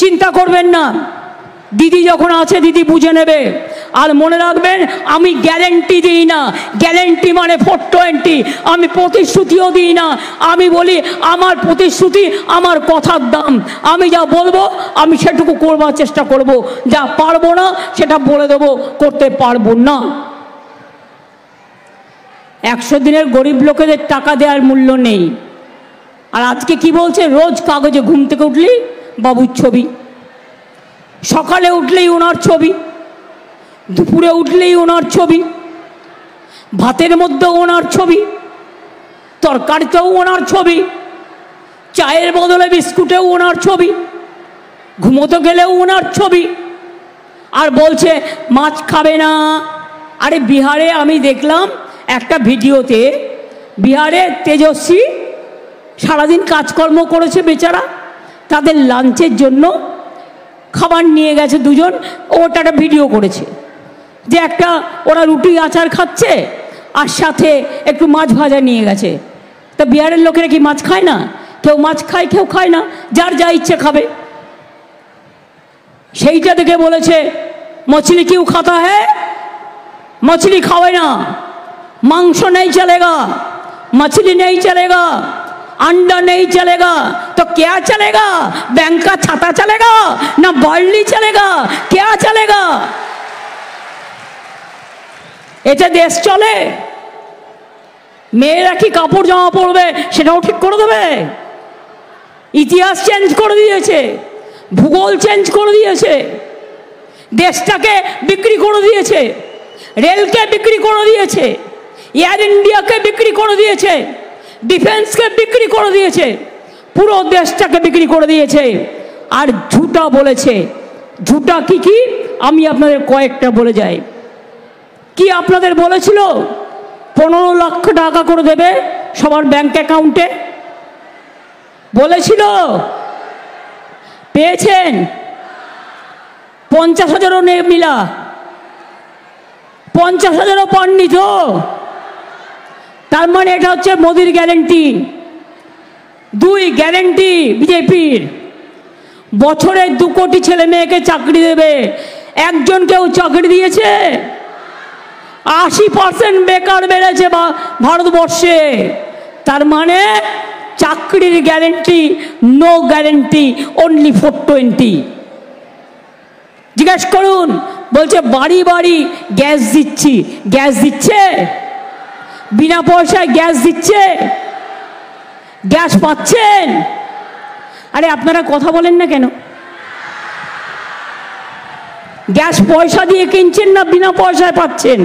চিন্তা করবেন না, দিদি যখন আছে দিদি বুঝে নেবে। আর মনে রাখবেন, আমি গ্যারেন্টি দিই না, গ্যারেন্টি মানে 420। আমি প্রতিশ্রুতিও দিই না। আমি বলি আমার প্রতিশ্রুতি আমার কথার দাম। আমি যা বলবো আমি সেটুকু করবার চেষ্টা করব, যা পারবো না সেটা বলে দেবো করতে পারবো না। 100 দিনের গরিব লোকেদের টাকা দেওয়ার মূল্য নেই। আর আজকে কি বলছে, রোজ কাগজে ঘুম থেকে উঠলি বাবুর ছবি, সকালে উঠলেই ওনার ছবি, দুপুরে উঠলেই ওনার ছবি, ভাতের মধ্যে ওনার ছবি, তরকারিতেও ওনার ছবি, চায়ের বদলে বিস্কুটেও ওনার ছবি, ঘুমোতে গেলেও ওনার ছবি। আর বলছে মাছ খাবে না। আরে বিহারে আমি দেখলাম একটা ভিডিওতে, বিহারে তেজস্বী সারাদিন কাজকর্ম করেছে বেচারা, তাদের লাঞ্চের জন্য খাবার নিয়ে গেছে দুজন। ওটা একটা ভিডিও করেছে যে একটা ওরা রুটি আচার খাচ্ছে আর সাথে একটু মাছ ভাজা নিয়ে গেছে। তা বিহারের লোকেরা কি মাছ খায় না? কেউ মাছ খায়, কেউ খায় না, যার যা ইচ্ছে খাবে। সেইটা দেখে বলেছে मछली क्यों खाता है? मछली खावे ना, मांस नहीं चलेगा, मछली नहीं चलेगा, अंडा नहीं चलेगा, तो क्या चलेगा? बैंक का छाता चलेगा ना बार्ली चलेगा? क्या चलेगा? এটা দেশ চলে? মেয়েরা কি কাপড় জামা পরবে সেটাও ঠিক করে দেবে? ইতিহাস চেঞ্জ করে দিয়েছে, ভূগোল চেঞ্জ করে দিয়েছে, দেশটাকে বিক্রি করে দিয়েছে, রেলকে বিক্রি করে দিয়েছে, এয়ার ইন্ডিয়াকে বিক্রি করে দিয়েছে, ডিফেন্সকে বিক্রি করে দিয়েছে, পুরো দেশটাকে বিক্রি করে দিয়েছে। আর ঝুটা বলেছে। ঝুটা কি কি আমি আপনাদের কয়েকটা বলে যাই। কি আপনাদের বলেছিল 15 লক্ষ টাকা করে দেবে সবার ব্যাংক অ্যাকাউন্টে? বলেছিল? পেয়েছেন? 50,000ও নেই মিলা, 50,000ও পাননি তো। তার মানে এটা হচ্ছে মোদির গ্যারেন্টি। 2 গ্যারেন্টি বিজেপির, বছরে 2 কোটি ছেলে মেয়েকে চাকরি দেবে। একজন কেউ চাকরি দিয়েছে? 80% বেকার বেড়েছে ভারতবর্ষে। তার মানে চাকরির গ্যারেন্টি নো গ্যারেন্টি, অনলি 420। জিজ্ঞেস করুন, বলছে বাড়ি বাড়ি গ্যাস দিচ্ছি। গ্যাস দিচ্ছে? বিনা পয়সায় গ্যাস দিচ্ছে? গ্যাস পাচ্ছেন? আরে আপনারা কথা বলেন না কেন? গ্যাস পয়সা দিয়ে কিনছেন না বিনা পয়সায় পাচ্ছেন?